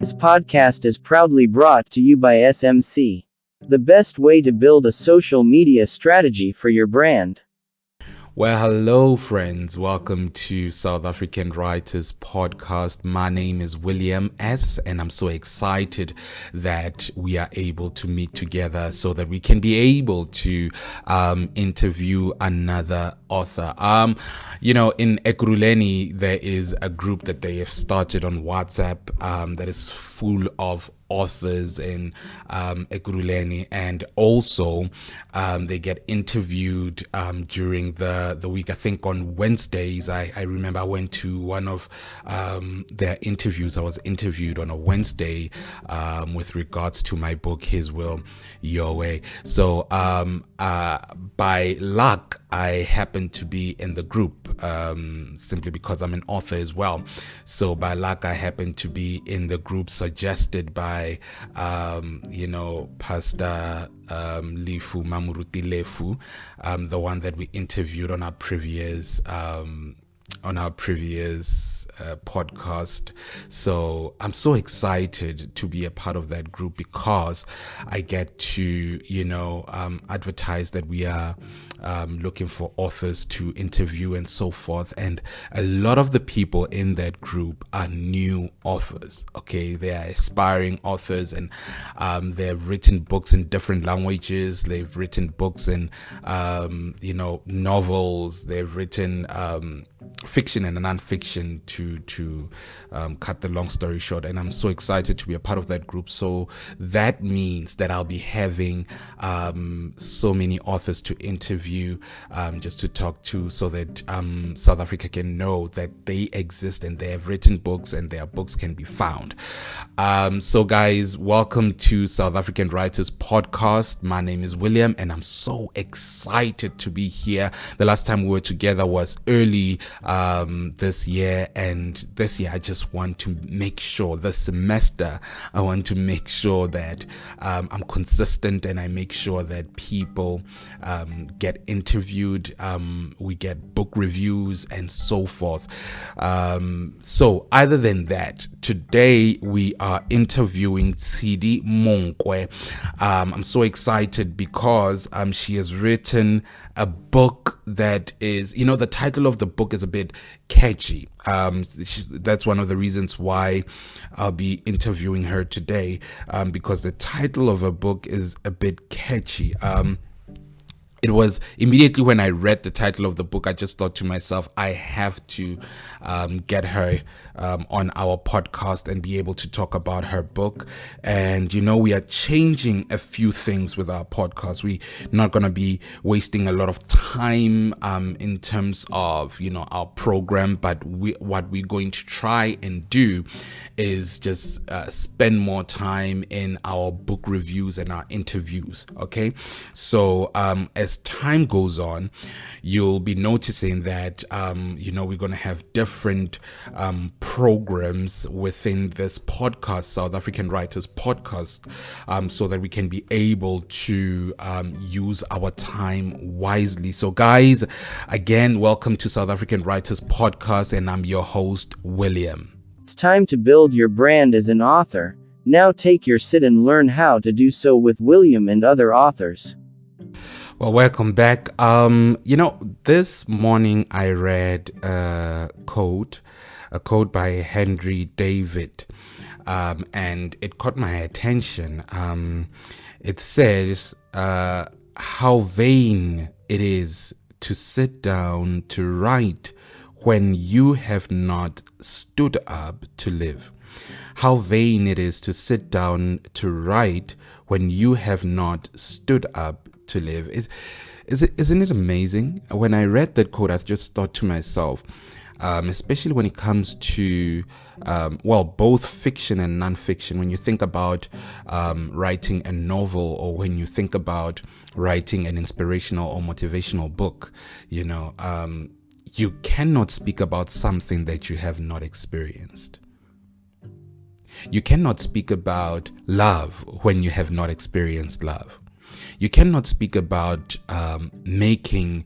This podcast is proudly brought to you by SMC, the best way to build a social media strategy for your brand. Well, hello, friends. Welcome to South African Writers Podcast. My name is William S., and I'm so excited that we are able to meet together so that we can be able to interview another author. In Ekurhuleni, there is a group that they have started on WhatsApp that is full of authors in Ekurhuleni, and also they get interviewed during the week. I think on Wednesdays, I remember I went to one of their interviews. I was interviewed on a Wednesday with regards to my book, His Will, Your Way. So by luck, I happened to be in the group simply because I'm an author as well. So by luck, I happened to be in the group suggested by Pastor Lefu Mamuruti Lefu, the one that we interviewed on our previous podcast. So I'm so excited to be a part of that group because I get to advertise that we are looking for authors to interview and so forth, and a lot of the people in that group are new authors. Okay, they are aspiring authors, and they've written books in different languages. They've written books in novels. They've written fiction and non-fiction to cut the long story short, and I'm so excited to be a part of that group. So that means that I'll be having so many authors to interview, just to talk to, so that South Africa can know that they exist and they have written books and their books can be found. So guys, welcome to South African Writers Podcast. My name is William, and I'm so excited to be here. The last time we were together was early this year, and this year I just want to make sure, this semester I want to make sure that I'm consistent, and I make sure that people get interviewed, we get book reviews and so forth. So other than that, today we are interviewing Tshidi Monkwe. I'm so excited because she has written a book that is, the title of the book is a bit catchy. That's one of the reasons why I'll be interviewing her today, because the title of her book is a bit catchy. It was immediately when I read the title of the book, I just thought to myself, I have to get her on our podcast and be able to talk about her book. And, we are changing a few things with our podcast. We're not going to be wasting a lot of time in terms of, our program. But what we're going to try and do is just spend more time in our book reviews and our interviews. Okay. So as time goes on, you'll be noticing that we're going to have different programs within this podcast, South African Writers Podcast, so that we can be able to use our time wisely. So guys, again, welcome to South African Writers Podcast, and I'm your host, William. It's time to build your brand as an author. Now take your sit and learn how to do so with William and other authors. Well, welcome back. This morning I read a quote by Henry David, and it caught my attention. It says, how vain it is to sit down to write when you have not stood up to live. How vain it is to sit down to write when you have not stood up to live. Isn't it amazing? When I read that quote, I just thought to myself, especially when it comes to both fiction and non-fiction. When you think about writing a novel, or when you think about writing an inspirational or motivational book, you cannot speak about something that you have not experienced. You cannot speak about love when you have not experienced love. You cannot speak about making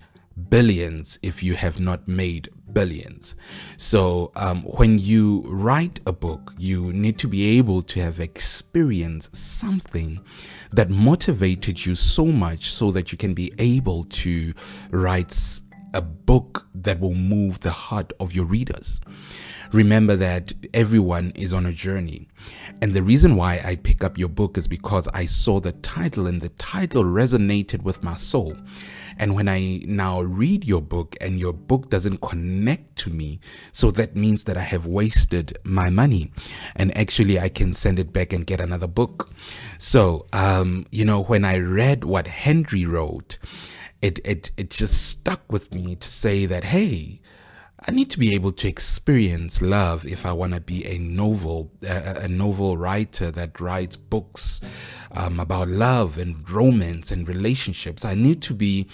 billions if you have not made billions. So when you write a book, you need to be able to have experienced something that motivated you so much so that you can be able to write a book that will move the heart of your readers. Remember that everyone is on a journey. And the reason why I pick up your book is because I saw the title, and the title resonated with my soul. And when I now read your book and your book doesn't connect to me, so that means that I have wasted my money, and actually I can send it back and get another book. So, when I read what Henry wrote, it just stuck with me to say that, hey, I need to be able to experience love if I want to be a novel writer that writes books about love and romance and relationships. I need to be,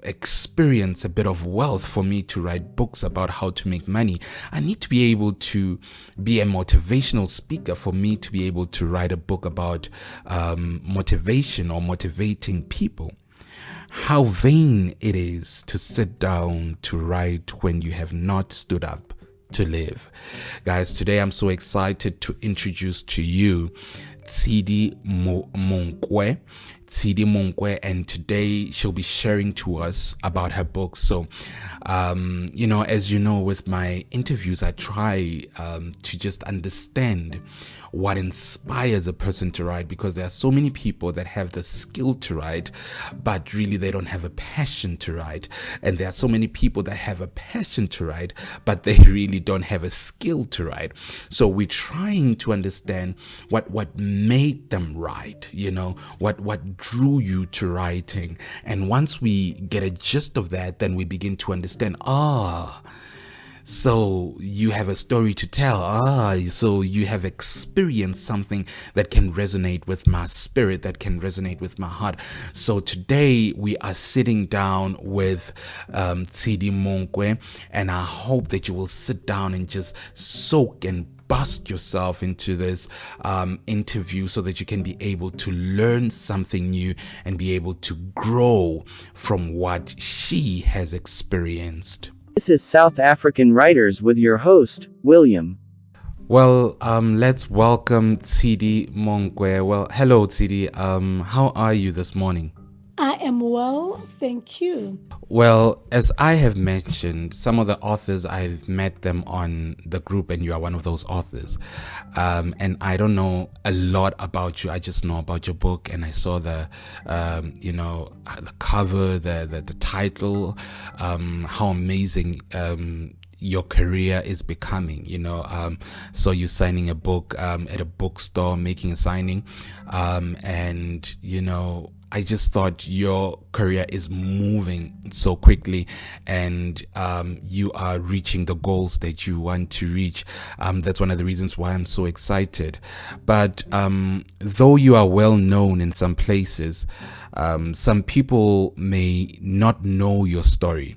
experience a bit of wealth for me to write books about how to make money. I need to be able to be a motivational speaker for me to be able to write a book about motivation or motivating people. How vain it is to sit down to write when you have not stood up to live. Guys, today I'm so excited to introduce to you Tshidi Monkwe. Tshidi Monkwe, and today she'll be sharing to us about her book. So, as you know, with my interviews, I try to just understand what inspires a person to write, because there are so many people that have the skill to write, but really they don't have a passion to write. And there are so many people that have a passion to write, but they really don't have a skill to write. So we're trying to understand what made them write, what drew you to writing. And once we get a gist of that, then we begin to understand, so you have a story to tell. So you have experienced something that can resonate with my spirit, that can resonate with my heart. So today we are sitting down with Tshidi Monkwe, and I hope that you will sit down and just soak and bust yourself into this interview so that you can be able to learn something new and be able to grow from what she has experienced. This is South African Writers with your host, William. Well, let's welcome Tshidi Monkwe. Well, hello, Tshidi. How are you this morning? I am well, thank you. Well, as I have mentioned, some of the authors, I've met them on the group, and you are one of those authors. And I don't know a lot about you. I just know about your book, and I saw the cover, the title, how amazing your career is becoming. So you're signing a book at a bookstore, making a signing, and I just thought your career is moving so quickly, and you are reaching the goals that you want to reach. That's one of the reasons why I'm so excited. But though you are well known in some places, some people may not know your story.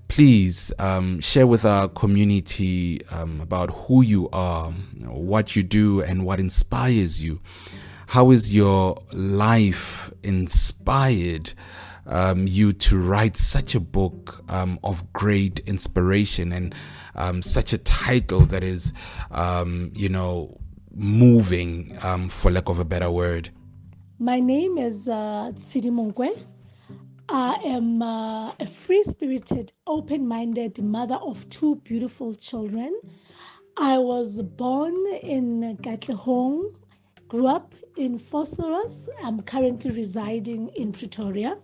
Please share with our community about who you are, what you do, and what inspires you. How is your life inspired you to write such a book of great inspiration, and such a title that is, moving, for lack of a better word? My name is Tshidi Monkwe. I am a free-spirited, open-minded mother of two beautiful children. I was born in Katlehong, grew up in Vosloorus. I'm currently residing in Pretoria.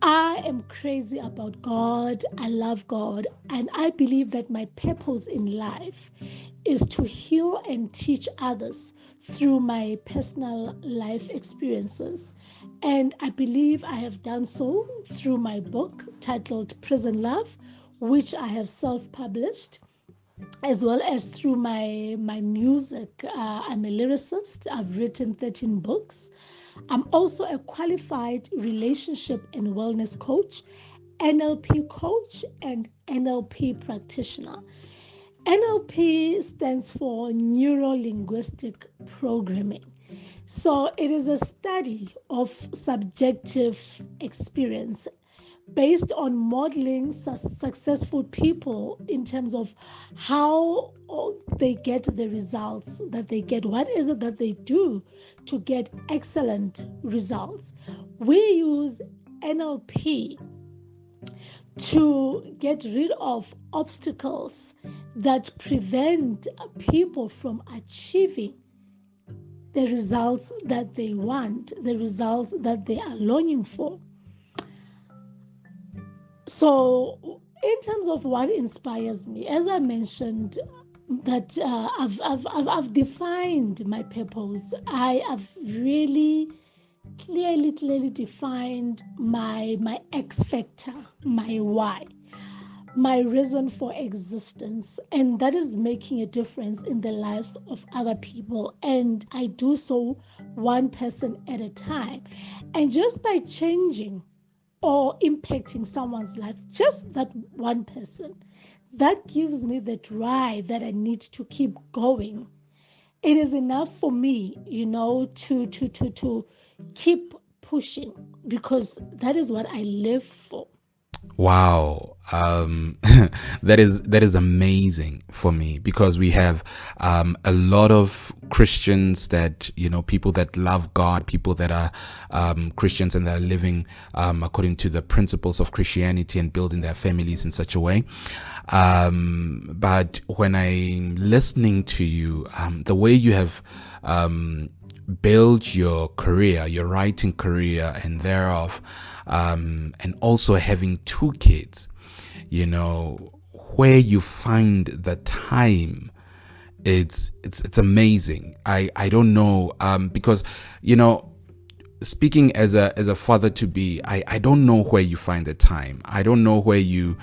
I am crazy about God. I love God. And I believe that my purpose in life is to heal and teach others through my personal life experiences. And I believe I have done so through my book titled Prison Love, which I have self-published, as well as through my music. I'm a lyricist. I've written 13 books. I'm also a qualified relationship and wellness coach, NLP coach, and NLP practitioner. NLP stands for Neuro-Linguistic Programming. So it is a study of subjective experience based on modeling successful people in terms of how they get the results that they get. What is it that they do to get excellent results? We use NLP to get rid of obstacles that prevent people from achieving the results that they want, the results that they are longing for. So, in terms of what inspires me, as I mentioned, that I've defined my purpose. I have really clearly defined my X factor, my why, my reason for existence, and that is making a difference in the lives of other people. And I do so one person at a time. And just by changing or impacting someone's life, just that one person, that gives me the drive that I need to keep going. It is enough for me, to keep pushing, because that is what I live for. Wow. That is amazing for me, because we have a lot of Christians that, people that love God, people that are Christians and that are living according to the principles of Christianity and building their families in such a way. But when I'm listening to you, the way you have build your career, your writing career, and thereof, and also having two kids, where you find the time, it's amazing. I don't know, because speaking as a father to be, I don't know where you find the time. I don't know where you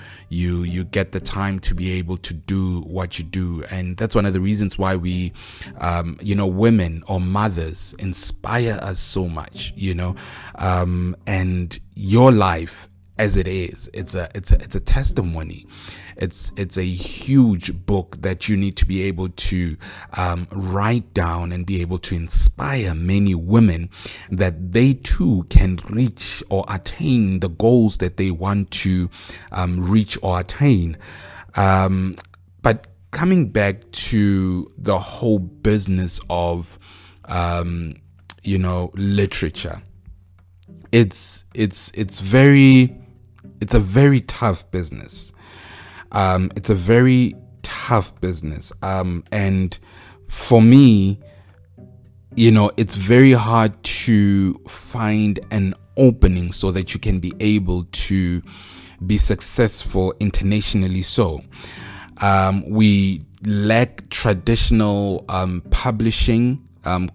get the time to be able to do what you do. And that's one of the reasons why we women or mothers inspire us so much, and your life as it is, it's a testimony. It's a huge book that you need to be able to write down and be able to inspire many women that they too can reach or attain the goals that they want to reach or attain. But coming back to the whole business of literature, it's a very tough business. It's a very tough business. And for me, it's very hard to find an opening so that you can be able to be successful internationally. So, we lack traditional publishing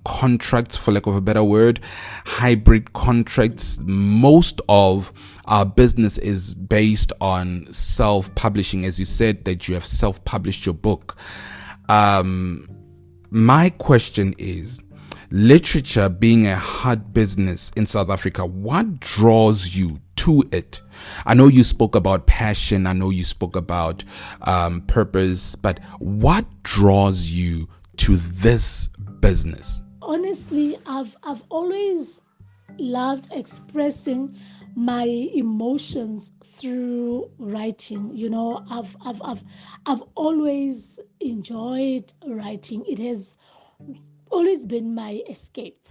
contracts, for lack of a better word, hybrid contracts. Most of our business is based on self-publishing, as you said that you have self-published your book. My question is, literature being a hard business in South Africa, what draws you to it? I know you spoke about passion, I know you spoke about purpose, but what draws you to this business? Honestly, I've always loved expressing my emotions through writing. I've always enjoyed writing. It has always been my escape.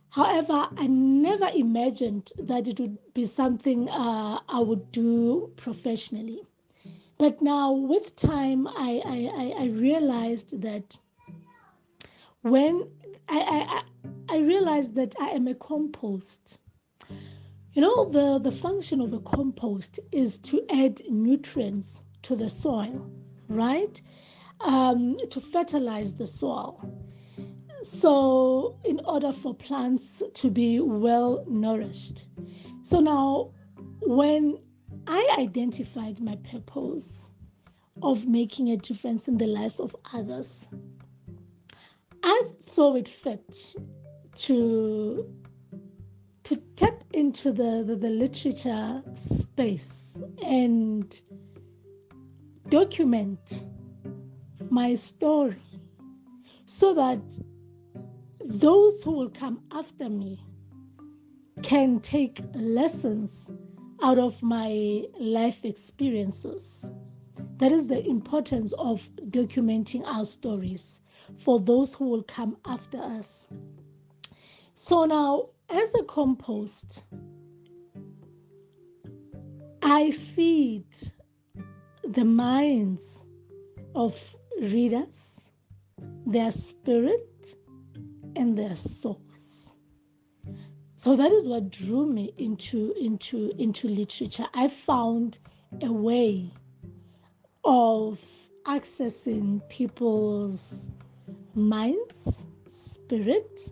However, I never imagined that it would be something I would do professionally. But now, with time, I realized that when I realized that I am a compost. The function of a compost is to add nutrients to the soil, right? To fertilize the soil. So, in order for plants to be well nourished. So now, when I identified my purpose of making a difference in the lives of others, I saw it fit to tap into the literature space and document my story so that those who will come after me can take lessons out of my life experiences. That is the importance of documenting our stories for those who will come after us. So now, as a compost, I feed the minds of readers, their spirit, and their souls. So that is what drew me into literature. I found a way of accessing people's minds, spirit,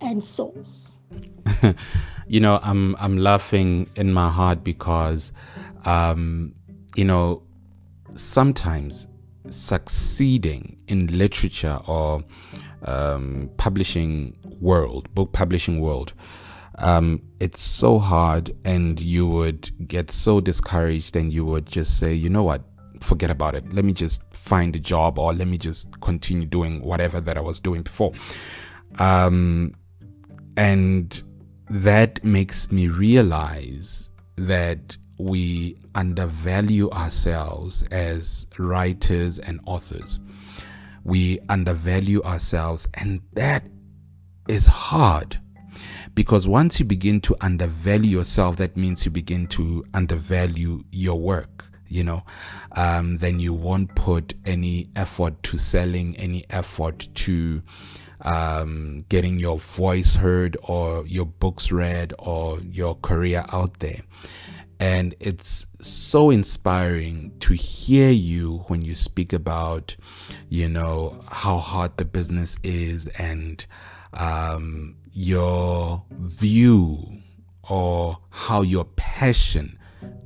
and souls. You know, I'm laughing in my heart because, you know, sometimes succeeding in literature or publishing world, book publishing world, it's so hard, and you would get so discouraged, and you would just say, you know what, forget about it. Let me just find a job, or let me just continue doing whatever that I was doing before. And that makes me realize that we undervalue ourselves as writers and authors. We undervalue ourselves, and that is hard, because once you begin to undervalue yourself, that means you begin to undervalue your work. You know, then you won't put any effort to selling, any effort to getting your voice heard, or your books read, or your career out there. And it's so inspiring to hear you when you speak about, you know, how hard the business is, and your view, or how your passion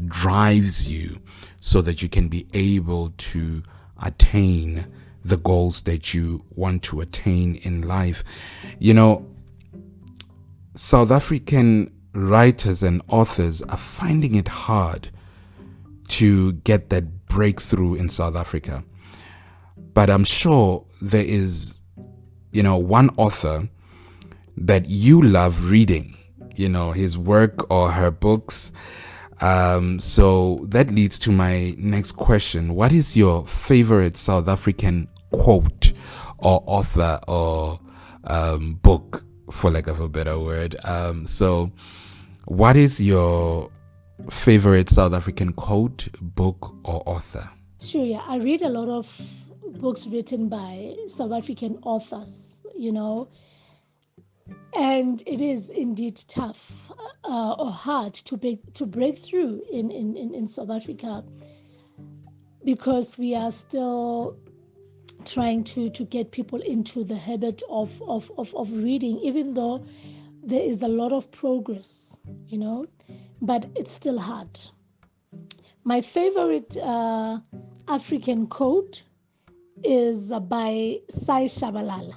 drives you so that you can be able to attain the goals that you want to attain in life. You know, South African writers and authors are finding it hard to get that breakthrough in South Africa. But I'm sure there is, you know, one author that you love reading, you know, his work or her books. So that leads to my next question. What is your favorite South African quote or author or book, for lack of a better word? So what is your favorite South African quote, book, or author? Sure, yeah. I read a lot of books written by South African authors, you know, and it is indeed tough or hard to break through in South Africa, because we are still trying to get people into the habit of reading, even though there is a lot of progress, you know, but it's still hard. My favorite African quote is by Sai Shabalala,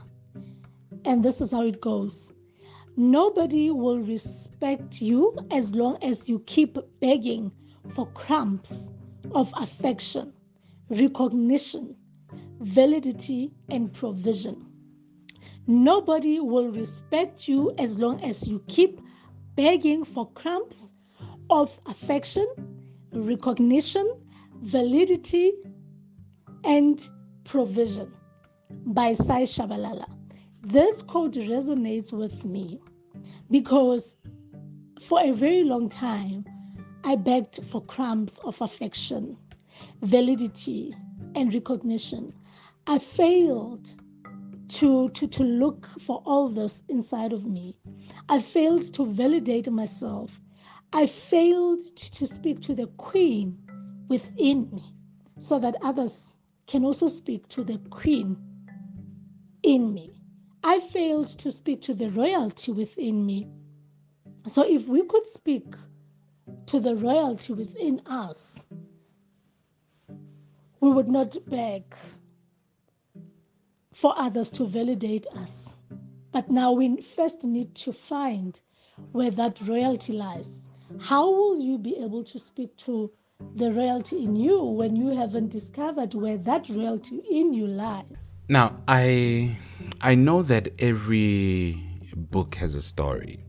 and this is how it goes. Nobody will respect you as long as you keep begging for crumbs of affection, recognition, validity, and provision. Nobody will respect you as long as you keep begging for crumbs of affection, recognition, validity, and provision. By Sai Shabalala. This quote resonates with me because for a very long time, I begged for crumbs of affection, validity, and recognition. I failed to look for all this inside of me. I failed to validate myself. I failed to speak to the queen within me so that others can also speak to the queen in me. I failed to speak to the royalty within me. So if we could speak to the royalty within us, we would not beg for others to validate us. But now we first need to find where that royalty lies. How will you be able to speak to the royalty in you when you haven't discovered where that royalty in you lies? Now, I know that every book has a story,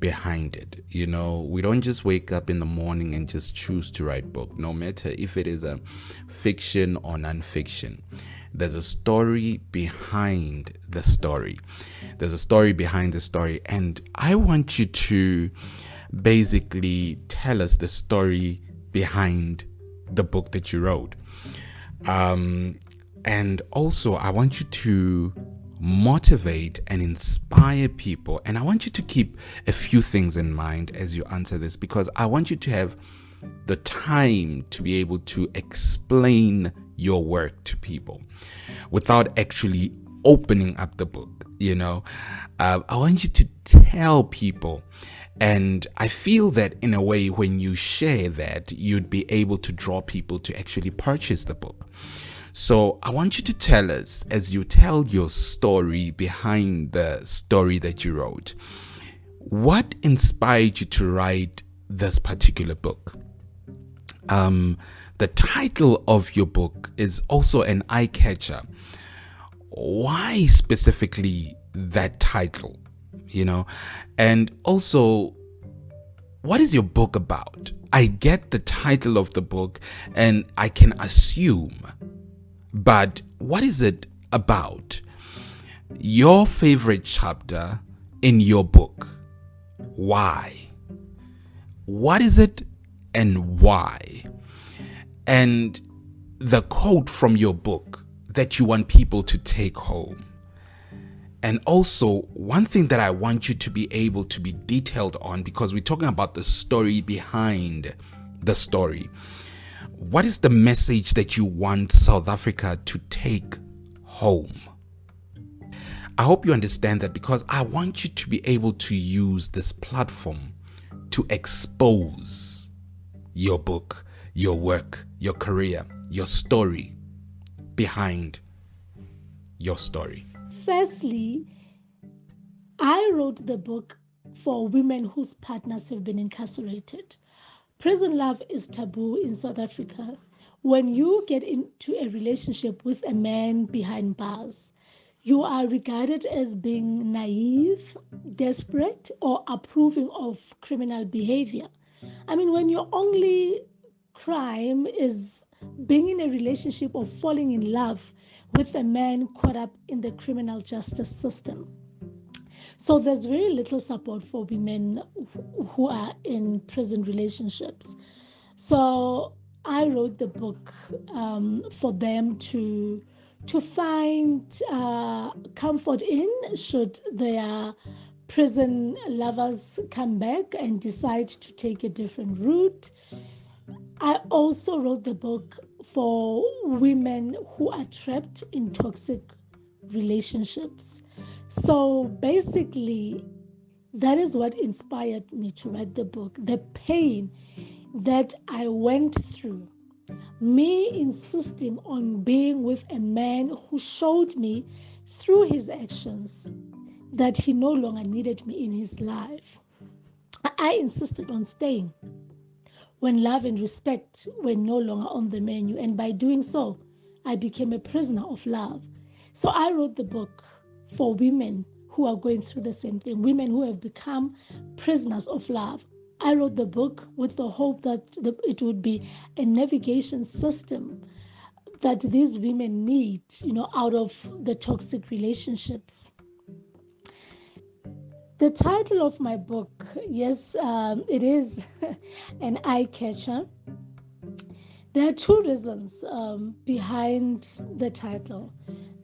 behind it. You know, we don't just wake up in the morning and just choose to write book, no matter if it is a fiction or non-fiction. There's a story behind the story. There's a story behind the story. And I want you to basically tell us the story behind the book that you wrote. And also, I want you to motivate and inspire people. And I want you to keep a few things in mind as you answer this, because I want you to have the time to be able to explain your work to people without actually opening up the book. You know, I want you to tell people. And I feel that in a way, when you share that, you'd be able to draw people to actually purchase the book. So I want you to tell us, as you tell your story behind the story that you wrote, what inspired you to write this particular book? The title of your book is also an eye catcher. Why specifically that title? You know, and also, what is your book about? I get the title of the book and I can assume, but what is it about? Your favorite chapter in your book. Why? What is it and why? And the quote from your book that you want people to take home. And also, one thing that I want you to be able to be detailed on, because we're talking about the story behind the story. What is the message that you want South Africa to take home? I hope you understand that, because I want you to be able to use this platform to expose your book, your work, your career, your story behind your story. Firstly, I wrote the book for women whose partners have been incarcerated. Prison love is taboo in South Africa. When you get into a relationship with a man behind bars, you are regarded as being naive, desperate, or approving of criminal behavior. I mean, when your only crime is being in a relationship or falling in love with a man caught up in the criminal justice system. So there's very little support for women who are in prison relationships. So I wrote the book for them to find comfort in, should their prison lovers come back and decide to take a different route. I also wrote the book for women who are trapped in toxic relationships. So basically, that is what inspired me to write the book. The pain that I went through, me insisting on being with a man who showed me through his actions that he no longer needed me in his life. I insisted on staying when love and respect were no longer on the menu, and by doing so, I became a prisoner of love. So I wrote the book for women who are going through the same thing, women who have become prisoners of love. I wrote the book with the hope that it would be a navigation system that these women need, out of the toxic relationships. The title of my book, yes, it is an eye catcher. There are two reasons behind the title.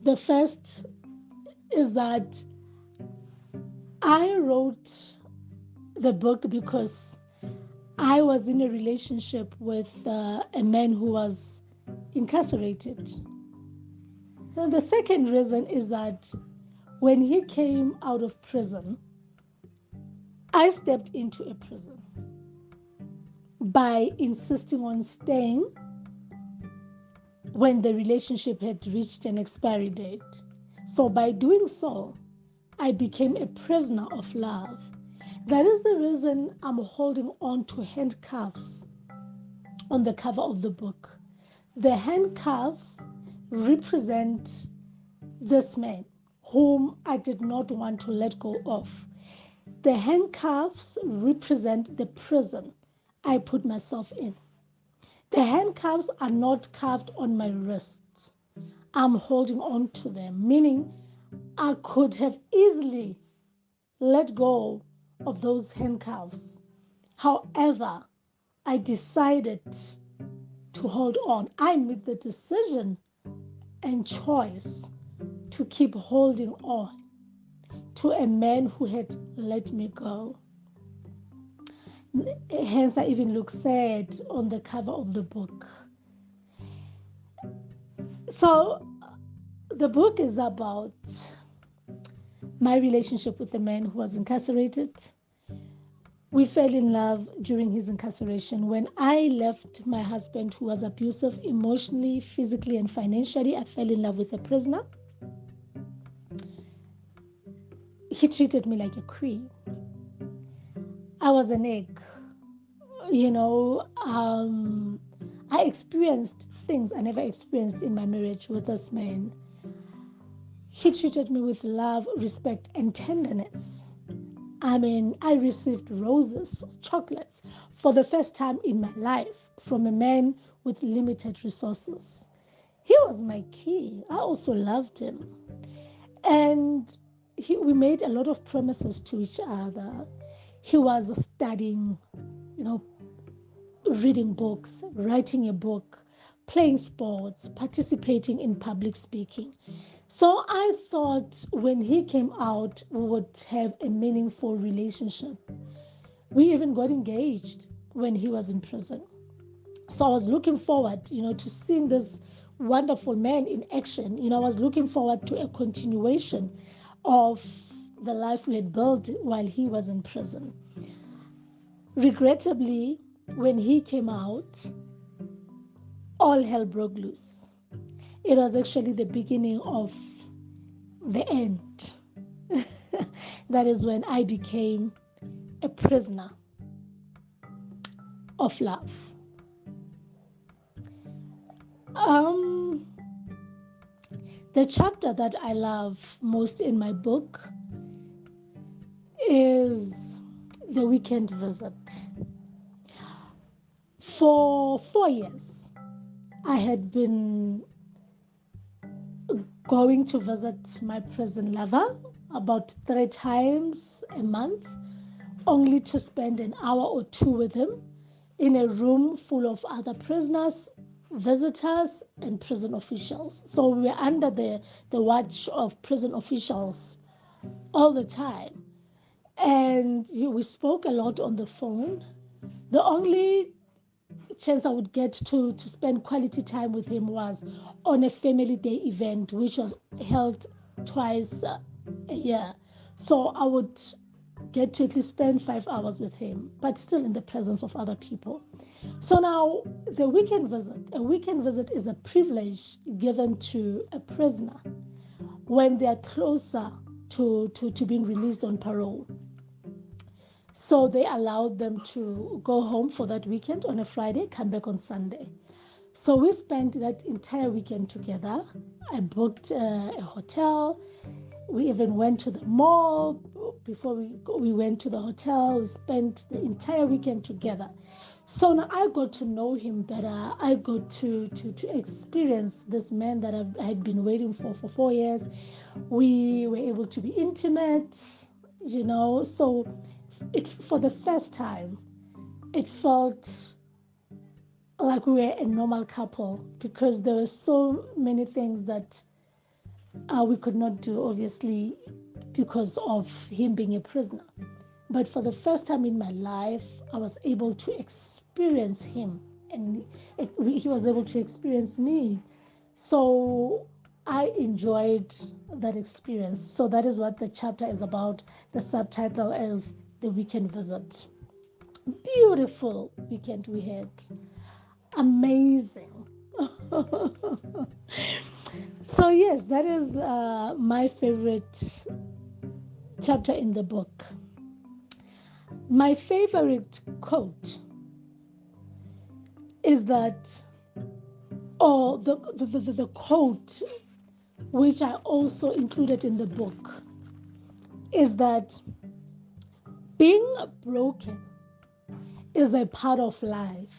The first is that I wrote the book because I was in a relationship with a man who was incarcerated. So the second reason is that when he came out of prison, I stepped into a prison by insisting on staying when the relationship had reached an expiry date. So by doing so, I became a prisoner of love. That is the reason I'm holding on to handcuffs on the cover of the book. The handcuffs represent this man whom I did not want to let go of. The handcuffs represent the prison I put myself in. The handcuffs are not cuffed on my wrists. I'm holding on to them, meaning I could have easily let go of those handcuffs. However, I decided to hold on. I made the decision and choice to keep holding on to a man who had let me go. Hence, I even look sad on the cover of the book. So, the book is about my relationship with a man who was incarcerated. We fell in love during his incarceration. When I left my husband, who was abusive emotionally, physically, and financially, I fell in love with a prisoner. He treated me like a queen. I was an egg. I experienced things I never experienced in my marriage with this man. He treated me with love, respect, and tenderness. I received roses, chocolates, for the first time in my life from a man with limited resources. He was my key. I also loved him. And we made a lot of promises to each other. He was studying, reading books, writing a book, playing sports, participating in public speaking. So I thought when he came out, we would have a meaningful relationship. We even got engaged when he was in prison. So I was looking forward, to seeing this wonderful man in action. I was looking forward to a continuation of the life we had built while he was in prison. Regrettably, when he came out, all hell broke loose. It was actually the beginning of the end. That is when I became a prisoner of love. The chapter that I love most in my book is the weekend visit. For 4 years, I had been going to visit my prison lover about 3 times a month, only to spend an hour or 2 with him in a room full of other prisoners, visitors, and prison officials. So we were under the watch of prison officials all the time. And we spoke a lot on the phone. The only chance I would get to spend quality time with him was on a family day event, which was held twice a year. So I would get to at least spend 5 hours with him, but still in the presence of other people. So now a weekend visit is a privilege given to a prisoner when they are closer to being released on parole. So they allowed them to go home for that weekend on a Friday, come back on Sunday. So we spent that entire weekend together. I booked a hotel. We even went to the mall. Before we went to the hotel, we spent the entire weekend together. So now I got to know him better. I got to experience this man that I had been waiting for 4 years. We were able to be intimate, So for the first time, it felt like we were a normal couple because there were so many things that we could not do, obviously, because of him being a prisoner. But for the first time in my life, I was able to experience him, and he was able to experience me. So I enjoyed that experience. So that is what the chapter is about. The subtitle is The Weekend Visit. Beautiful weekend we had. Amazing. So yes, that is my favorite chapter in the book. My favorite quote is that, or the quote which I also included in the book, is that Being broken is a part of life.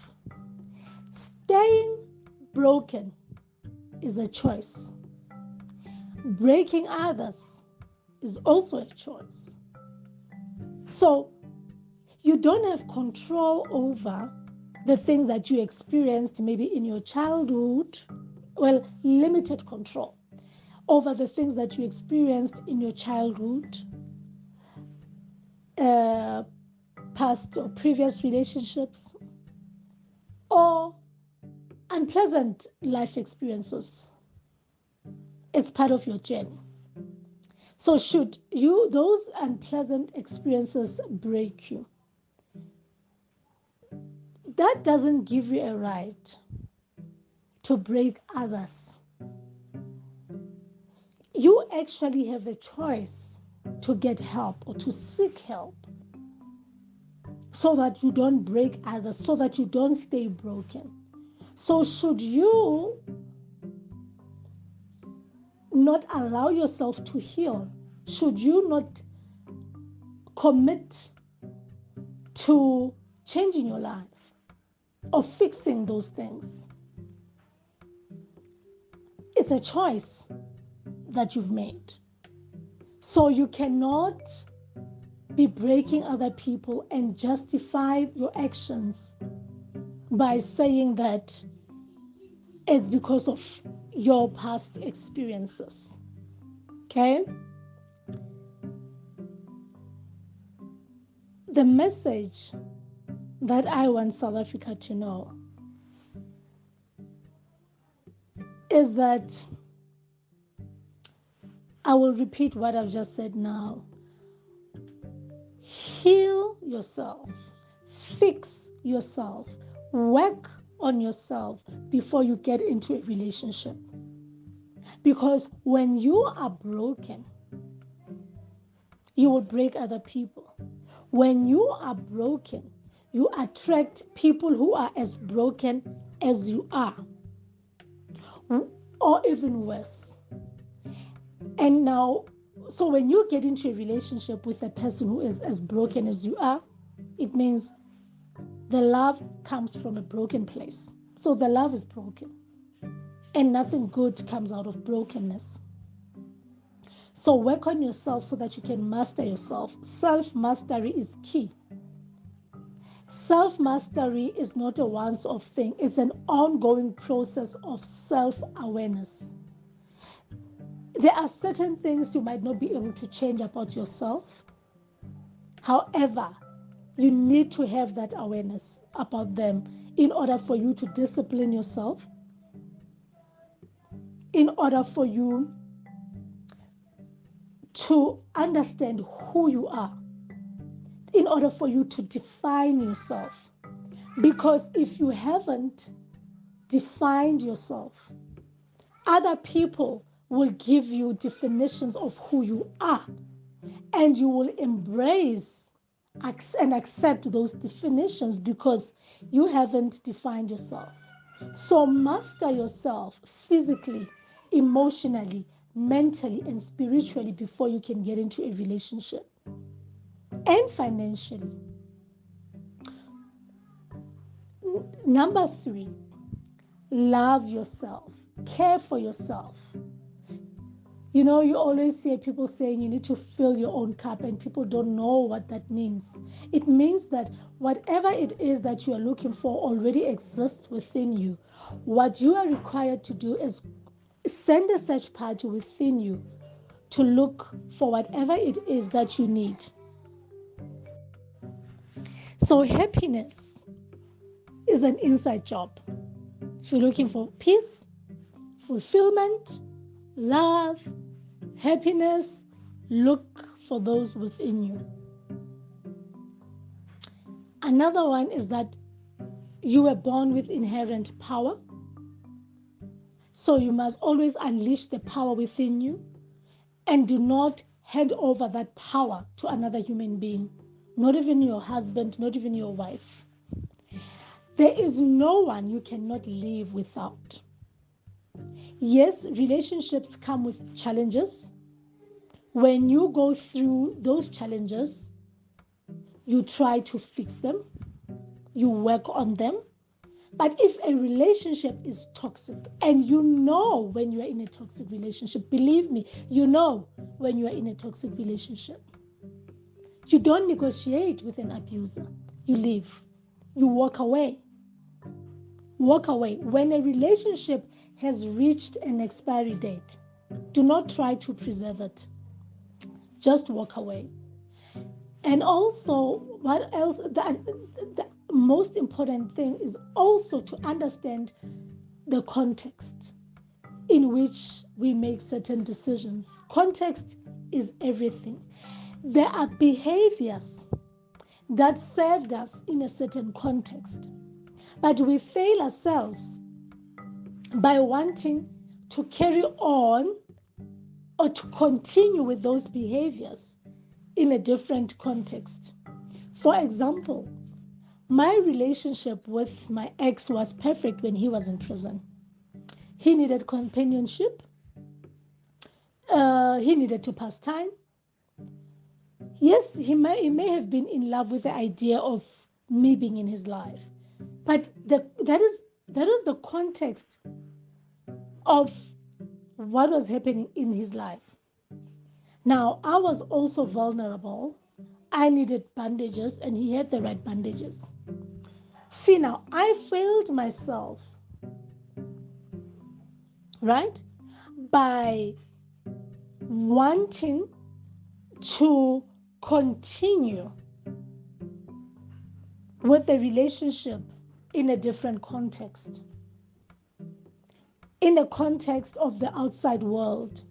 Staying broken is a choice. Breaking others is also a choice. So you don't have control over the things that you experienced maybe in your childhood. Well, limited control over the things that you experienced in your childhood, past or previous relationships, or unpleasant life experiences. It's part of your journey. So should those unpleasant experiences break you, that doesn't give you a right to break others. You actually have a choice to get help or to seek help so that you don't break others, so that you don't stay broken. So should you not allow yourself to heal, should you not commit to changing your life or fixing those things, it's a choice that you've made. So you cannot be breaking other people and justify your actions by saying that it's because of your past experiences. Okay? The message that I want South Africa to know is that, I will repeat what I've just said now. Heal yourself, fix yourself, work on yourself before you get into a relationship. Because when you are broken, you will break other people. When you are broken, you attract people who are as broken as you are, or even worse. And now, so when you get into a relationship with a person who is as broken as you are, it means the love comes from a broken place. So the love is broken, and nothing good comes out of brokenness. So work on yourself so that you can master yourself. Self-mastery is key. Self-mastery is not a once-off thing. It's an ongoing process of self-awareness. There are certain things you might not be able to change about yourself. However, you need to have that awareness about them in order for you to discipline yourself, in order for you to understand who you are, in order for you to define yourself. Because if you haven't defined yourself, other people will give you definitions of who you are, and you will embrace and accept those definitions because you haven't defined yourself. So master yourself physically, emotionally, mentally, and spiritually before you can get into a relationship. And financially. Number 3, love yourself. Care for yourself. You know, you always hear people saying you need to fill your own cup, and people don't know what that means. It means that whatever it is that you are looking for already exists within you. What you are required to do is send a search party within you to look for whatever it is that you need. So happiness is an inside job. If you're looking for peace, fulfillment, love, happiness, look for those within you. Another one is that you were born with inherent power. So you must always unleash the power within you and do not hand over that power to another human being, not even your husband, not even your wife. There is no one you cannot live without. Yes, relationships come with challenges. When you go through those challenges, you try to fix them, you work on them. But if a relationship is toxic, and you know when you are in a toxic relationship, believe me, you know when you are in a toxic relationship, you don't negotiate with an abuser. You leave. You walk away. Walk away. When a relationship has reached an expiry date, do not try to preserve it. Just walk away. And also, what else? The most important thing is also to understand the context in which we make certain decisions. Context is everything. There are behaviors that served us in a certain context, but we fail ourselves by wanting to carry on or to continue with those behaviors in a different context. For example, my relationship with my ex was perfect when he was in prison. He needed companionship. He needed to pass time. Yes, he may have been in love with the idea of me being in his life, but that is the context of what was happening in his life. Now, I was also vulnerable. I needed bandages, and he had the right bandages. See, now, I failed myself, right? By wanting to continue with the relationship in a different context, in the context of the outside world,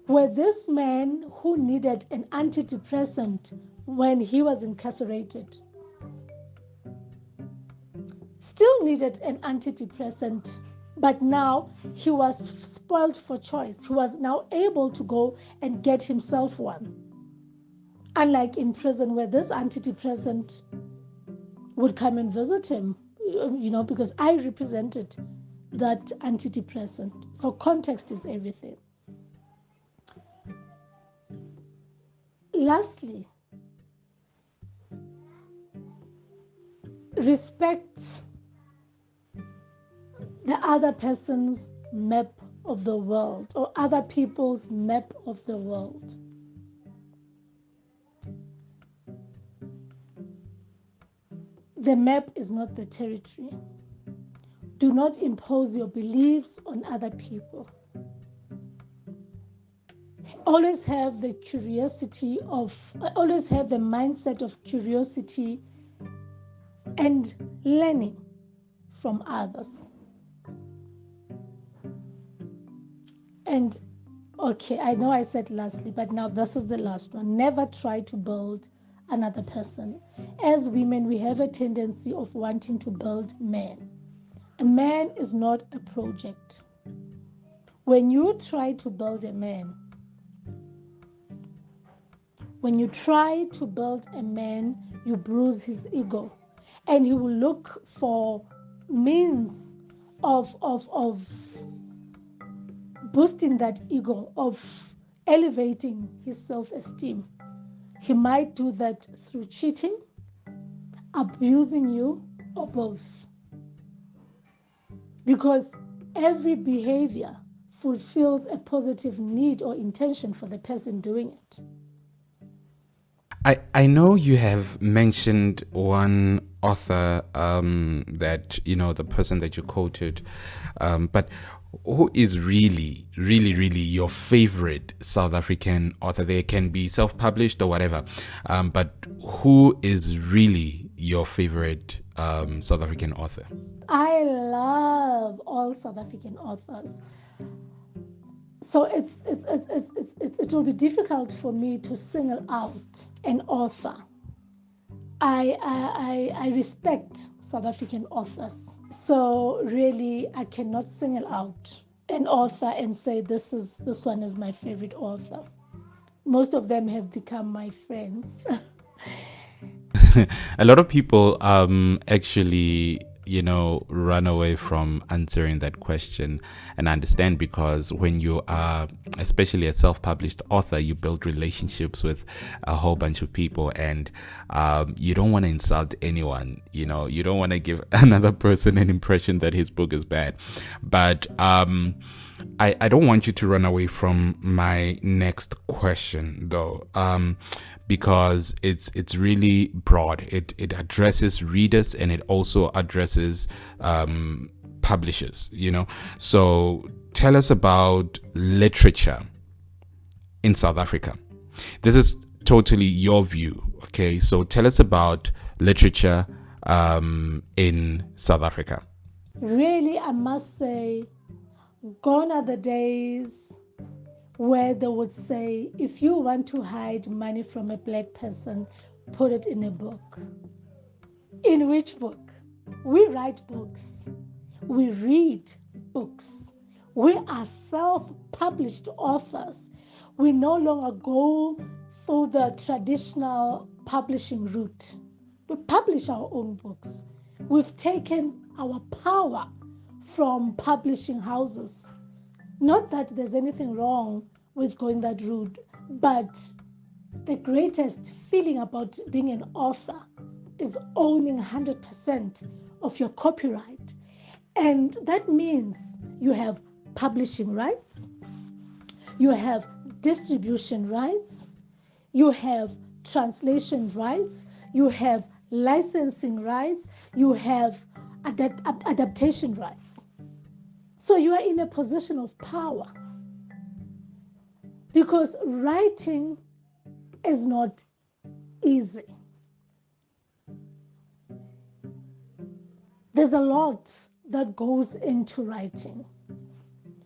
where this man who needed an antidepressant when he was incarcerated still needed an antidepressant, but now he was spoiled for choice. He was now able to go and get himself one. Unlike in prison, where this antidepressant would come and visit him, because I represented that antidepressant. So context is everything. Lastly, respect the other person's map of the world or other people's map of the world. The map is not the territory. Do not impose your beliefs on other people. Always have the mindset of curiosity and learning from others. And okay, I know I said lastly, but now this is the last one. Never try to build another person. As women, we have a tendency of wanting to build men. A man is not a project. When you try to build a man, you bruise his ego, and he will look for means of boosting that ego, of elevating his self-esteem. He might do that through cheating, abusing you, or both. Because every behavior fulfills a positive need or intention for the person doing it. I know you have mentioned one author that, the person that you quoted, but who is really, really, really your favorite South African author? They can be self-published or whatever, but who is really your favorite South African author? I love all South African authors. So it will be difficult for me to single out an author. I respect South African authors. So really, I cannot single out an author and say this one is my favorite author. Most of them have become my friends. A lot of people actually run away from answering that question. And I understand, because when you are, especially a self-published author, you build relationships with a whole bunch of people, and you don't want to insult anyone. You don't want to give another person an impression that his book is bad. But I don't want you to run away from my next question, though, because it's really broad. It addresses readers, and it also addresses publishers. So tell us about literature in South Africa. This is totally your view. Okay, so tell us about literature in South Africa. Really, I must say, gone are the days where they would say, if you want to hide money from a black person, put it in a book. In which book? We write books. We read books. We are self-published authors. We no longer go through the traditional publishing route. We publish our own books. We've taken our power from publishing houses. Not that there's anything wrong with going that route, but the greatest feeling about being an author is owning 100% of your copyright. And that means you have publishing rights, you have distribution rights, you have translation rights, you have licensing rights, you have adaptation rights. So you are in a position of power, because writing is not easy. There's a lot that goes into writing.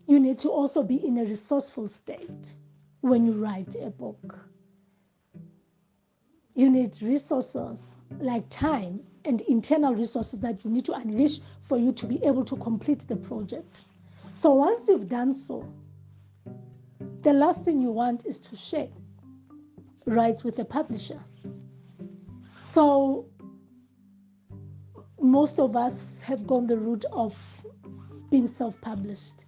You need to also be in a resourceful state when you write a book. You need resources like time and internal resources that you need to unleash for you to be able to complete the project. So once you've done so, the last thing you want is to share rights with a publisher. So most of us have gone the route of being self-published.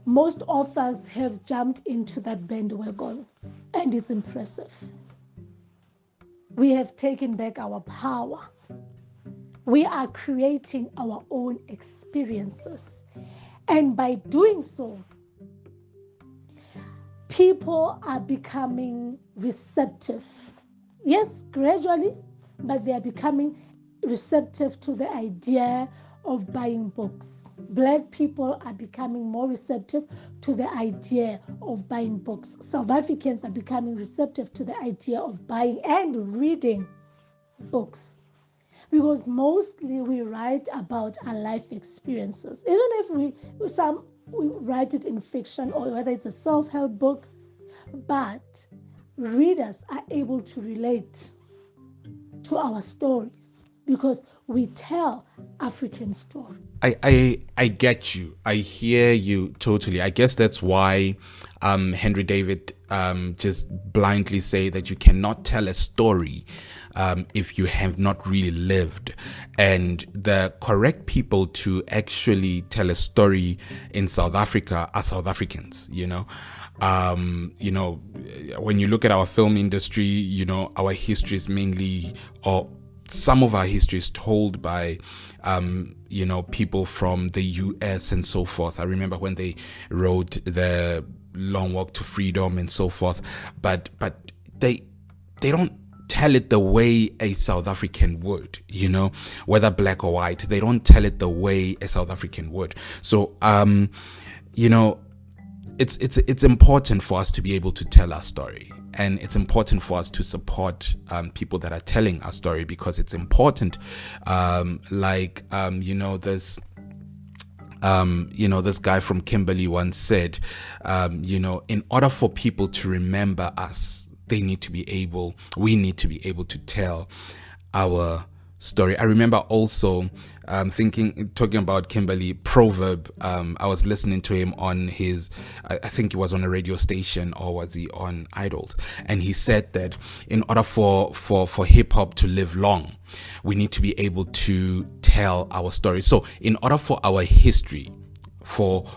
Most authors have jumped into that bandwagon, and it's impressive. We have taken back our power. We are creating our own experiences. And by doing so, people are becoming receptive. Yes, gradually, but they are becoming receptive to the idea of buying books. Black people are becoming more receptive to the idea of buying books. South Africans are becoming receptive to the idea of buying and reading books. Because mostly we write about our life experiences. Even if we write it in fiction, or whether it's a self-help book, but readers are able to relate to our stories because we tell African stories. I get you. I hear you totally. I guess that's why Henry David just blindly say that you cannot tell a story if you have not really lived. And the correct people to actually tell a story in South Africa are South Africans, when you look at our film industry, our history is mainly, or some of our history is told by people from the US and so forth. I remember when they wrote the Long Walk to Freedom and so forth, but they don't tell it the way a South African would, whether black or white. They don't tell it the way a South African would. So it's important for us to be able to tell our story, and it's important for us to support people that are telling our story, because it's important. This guy from Kimberley once said, in order for people to remember us, we need to be able to tell our story. I remember also talking about Kimberly proverb. I was listening to him on his, I think it was on a radio station, or was he on Idols? And he said that in order for hip hop to live long, we need to be able to tell our story. So in order for our history, for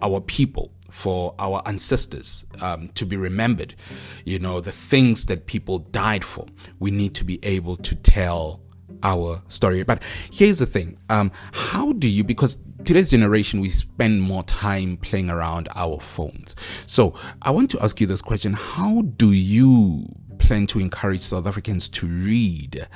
our people, for our ancestors to be remembered, the things that people died for, we need to be able to tell our story. But here's the thing, how do you, because today's generation, we spend more time playing around our phones. So I want to ask you this question: how do you plan to encourage South Africans to read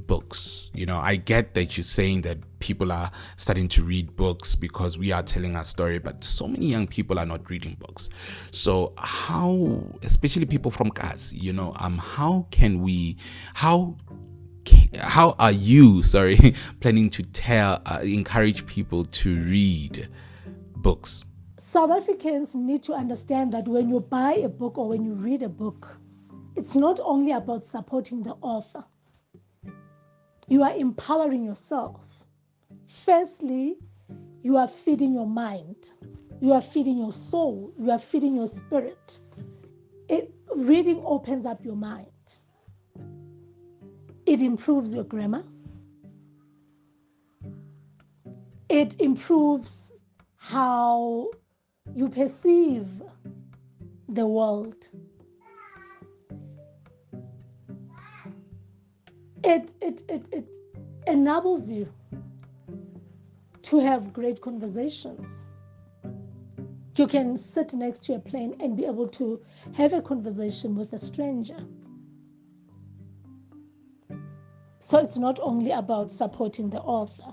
books? I get that you're saying that people are starting to read books because we are telling our story, but so many young people are not reading books. So how, especially people from Kasi, how are you planning to encourage people to read books? South Africans need to understand that when you buy a book or when you read a book, it's not only about supporting the author. You are empowering yourself. Firstly, you are feeding your mind. You are feeding your soul. You are feeding your spirit. Reading opens up your mind. It improves your grammar. It improves how you perceive the world. It enables you to have great conversations. You can sit next to a plane and be able to have a conversation with a stranger. So it's not only about supporting the author.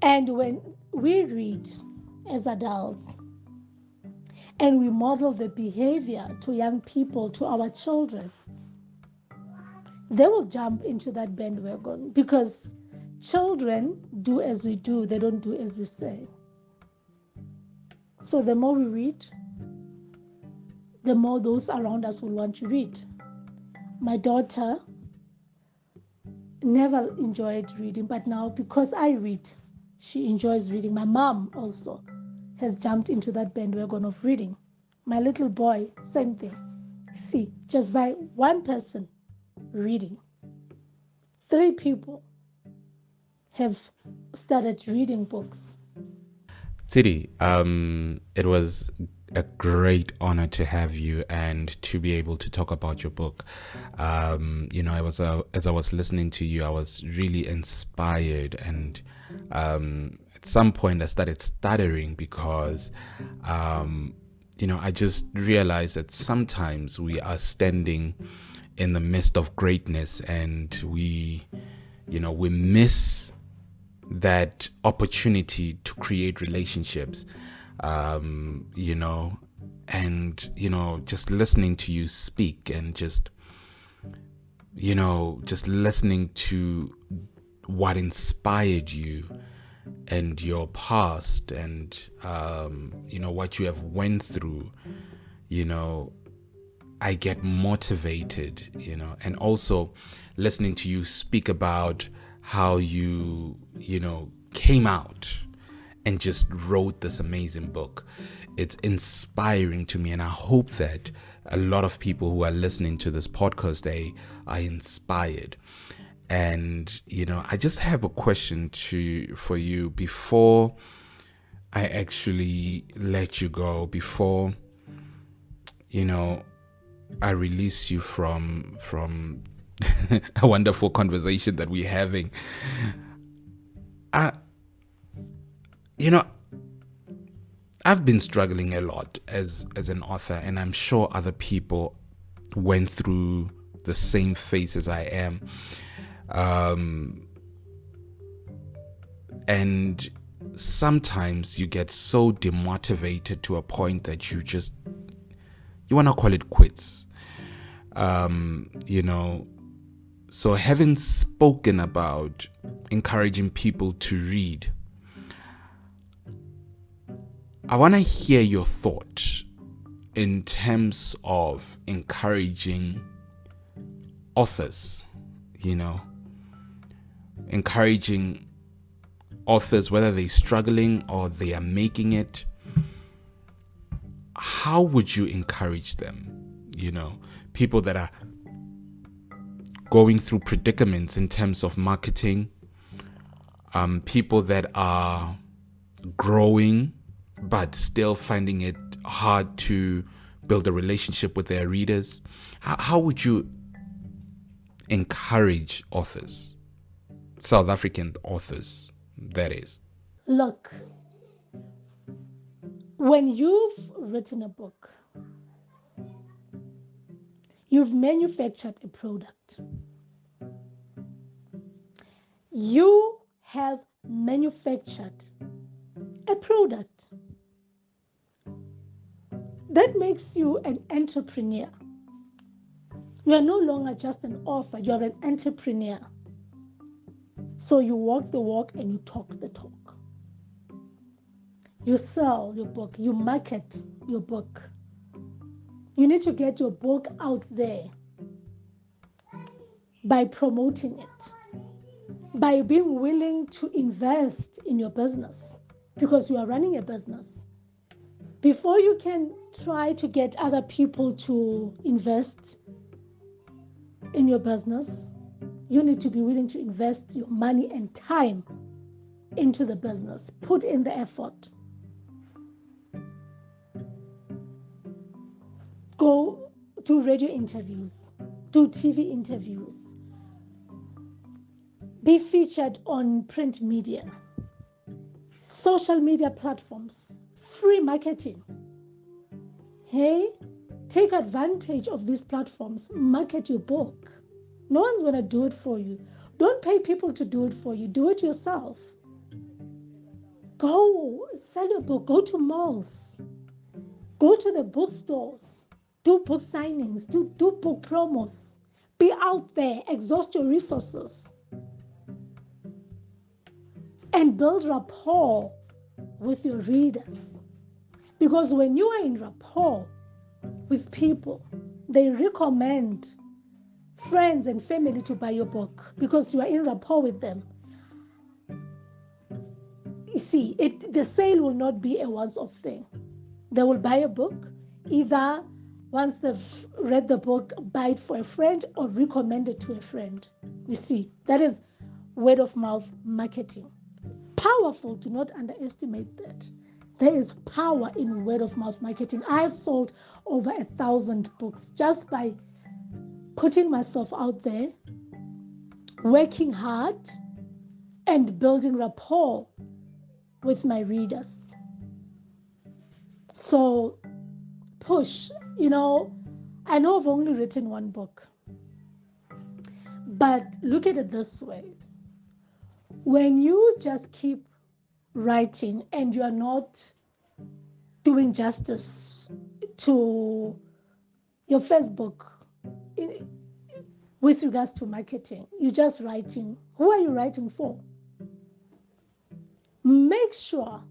And when we read as adults and we model the behavior to young people, to our children, they will jump into that bandwagon, because children do as we do, they don't do as we say. So the more we read, the more those around us will want to read. My daughter never enjoyed reading, but now because I read, she enjoys reading. My mom also has jumped into that bandwagon of reading. My little boy, same thing. See, just by one person reading, 3 people have started reading books. Tshidi, it was a great honor to have you and to be able to talk about your book. As I was listening to you, I was really inspired, and at some point I started stuttering because I just realized that sometimes we are standing in the midst of greatness and we miss that opportunity to create relationships, and just listening to you speak and just listening to what inspired you and your past and what you have went through, I get motivated, and also listening to you speak about how you came out and just wrote this amazing book. It's inspiring to me, and I hope that a lot of people who are listening to this podcast, they are inspired. And I just have a question for you before I actually let you go, before I release you from a wonderful conversation that we're having. I've been struggling a lot as an author, and I'm sure other people went through the same phase as I am. And sometimes you get so demotivated to a point that you want to call it quits. So having spoken about encouraging people to read, I want to hear your thoughts in terms of encouraging authors, encouraging authors, whether they're struggling or they are making it. How would you encourage them? People that are going through predicaments in terms of marketing, people that are growing but still finding it hard to build a relationship with their readers. How would you encourage authors, South African authors, that is? Look, when you've written a book, you've manufactured a product. You have manufactured a product. That makes you an entrepreneur. You are no longer just an author, you are an entrepreneur. So you walk the walk and you talk the talk. You sell your book, you market your book. You need to get your book out there by promoting it, by being willing to invest in your business, because you are running a business. Before you can try to get other people to invest in your business, you need to be willing to invest your money and time into the business. Put in the effort. Go do radio interviews, do TV interviews, be featured on print media, social media platforms, free marketing. Hey, take advantage of these platforms, market your book. No one's going to do it for you. Don't pay people to do it for you. Do it yourself. Go sell your book. Go to malls. Go to the bookstores. Do book signings. Do book promos. Be out there. Exhaust your resources. And build rapport with your readers. Because when you are in rapport with people, they recommend friends and family to buy your book because you are in rapport with them. You see, the sale will not be a once-off thing. They will buy a book, either once they've read the book, buy it for a friend or recommend it to a friend. You see, that is word of mouth marketing. Powerful, do not underestimate that. There is power in word of mouth marketing. I've sold over 1,000 books just by putting myself out there, working hard, and building rapport with my readers. So push. I know I've only written one book, but look at it this way. When you just keep writing and you are not doing justice to your first book with regards to marketing, you're just writing. Who are you writing for? Make sure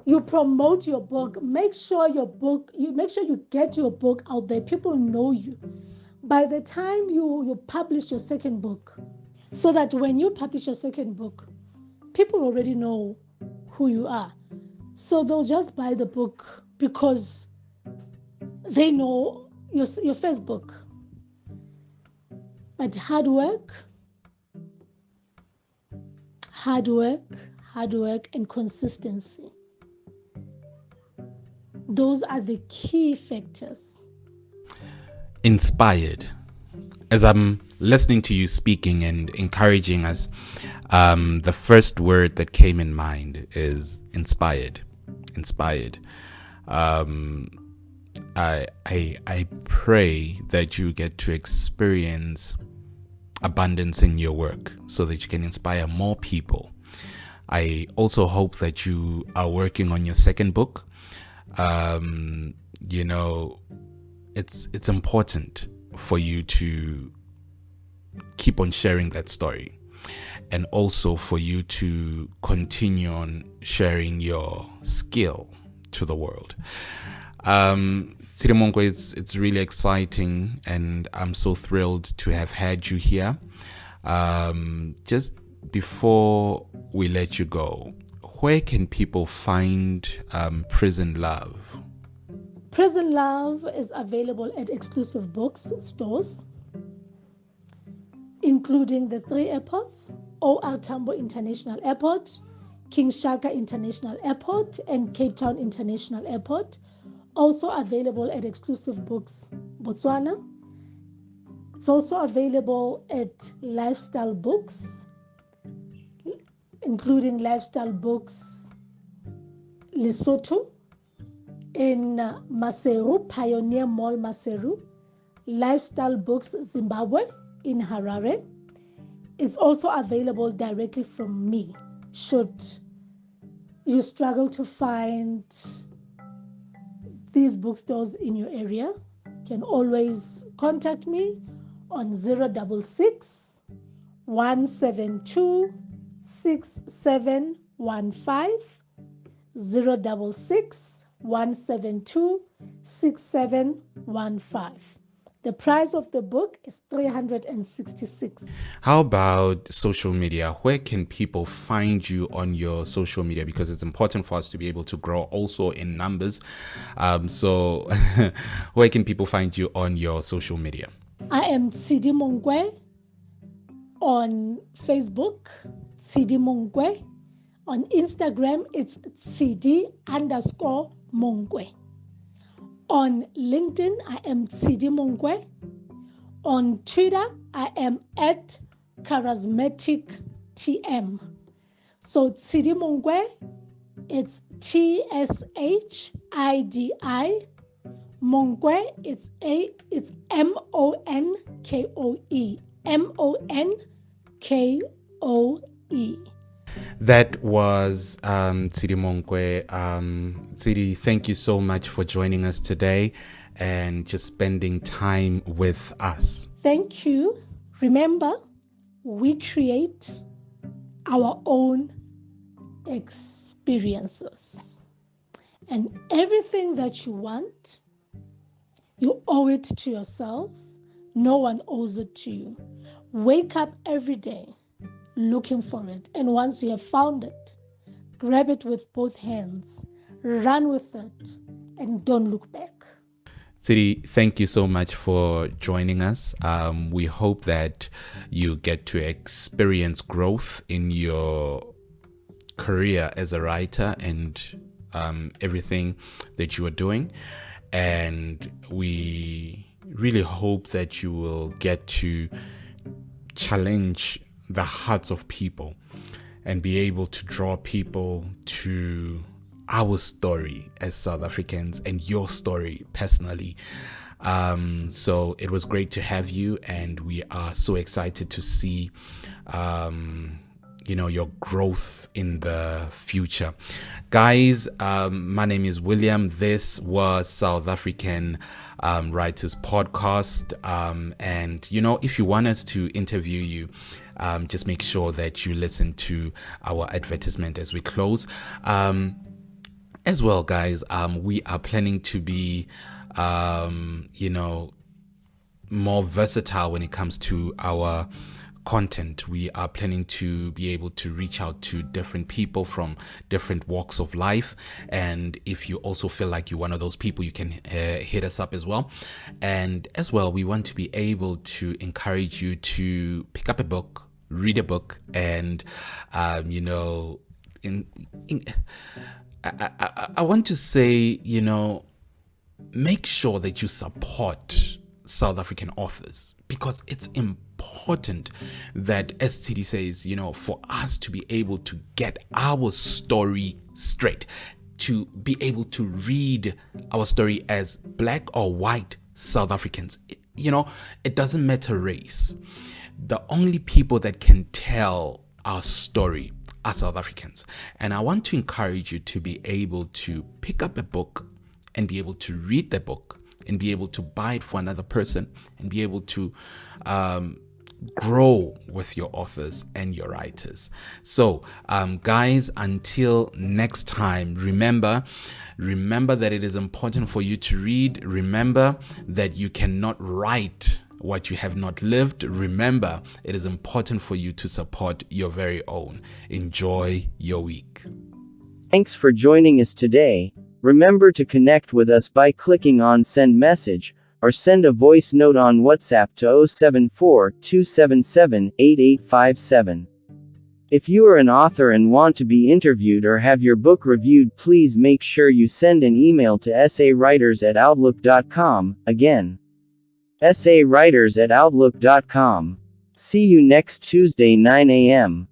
you promote your book. Make sure you get your book out there. People know you. By the time you publish your second book, so that when you publish your second book, people already know who you are. So they'll just buy the book because they know your first book. But hard work, and consistency. Those are the key factors. Inspired. As I'm listening to you speaking and encouraging us, the first word that came in mind is inspired. Inspired. I pray that you get to experience abundance in your work so that you can inspire more people. I also hope that you are working on your second book. It's important for you to keep on sharing that story, and also for you to continue on sharing your skill to the world. Tshidi Monkwe, it's really exciting, and I'm so thrilled to have had you here. Just before we let you go, where can people find Prison Love? Prison Love is available at exclusive books stores, including the 3 airports: OR Tambo International Airport, King Shaka International Airport, and Cape Town International Airport. Also available at exclusive books Botswana. It's also available at Lifestyle Books, including Lifestyle Books Lesotho, in Maseru, Pioneer Mall Maseru, Lifestyle Books Zimbabwe in Harare. It's also available directly from me. Should you struggle to find these bookstores in your area, you can always contact me on 066 172 6715, 066 172 6715. The price of the book is 366. How about social media? Where can people find you on your social media? Because it's important for us to be able to grow also in numbers. So where can people find you on your social media? I am Tshidi Monkwe on Facebook, Tshidi Monkwe. On Instagram, it's Tshidi_Monkwe. On LinkedIn, I am Tshidi Monkwe. On Twitter, I am at CharismaticTM. So Tshidi Monkwe, it's TSHIDI. Monkwe, it's MONKOE. MONKOE. That was Tshidi Monkwe. Tshidi, thank you so much for joining us today and just spending time with us. Thank you. Remember, we create our own experiences. And everything that you want, you owe it to yourself. No one owes it to you. Wake up every day looking for it. And once you have found it, grab it with both hands, run with it, and don't look back. Tshidi, thank you so much for joining us. We hope that you get to experience growth in your career as a writer and everything that you are doing. And we really hope that you will get to challenge the hearts of people and be able to draw people to our story as South Africans and your story personally. So it was great to have you, and we are so excited to see your growth in the future. Guys, my name is William. This was South African Writers Podcast. And if you want us to interview you, just make sure that you listen to our advertisement as we close. As well, guys, we are planning to be more versatile when it comes to our content. We are planning to be able to reach out to different people from different walks of life, and if you also feel like you're one of those people, you can hit us up as well. And as well, we want to be able to encourage you to pick up a book, read a book, and I want to say, make sure that you support South African authors, because it's important that, as Tshidi says, for us to be able to get our story straight, to be able to read our story as Black or white South Africans. It doesn't matter race. The only people that can tell our story are South Africans. And I want to encourage you to be able to pick up a book and be able to read the book and be able to buy it for another person and be able to grow with your authors and your writers. So guys, until next time, remember that it is important for you to read. Remember that you cannot write what you have not lived. Remember, it is important for you to support your very own. Enjoy your week. Thanks for joining us today. Remember to connect with us by clicking on Send Message, or send a voice note on WhatsApp to 074 277 8857. If you are an author and want to be interviewed or have your book reviewed, please make sure you send an email to essay-writers@outlook.com. Again, essay-writers@outlook.com. See you next Tuesday 9 a.m.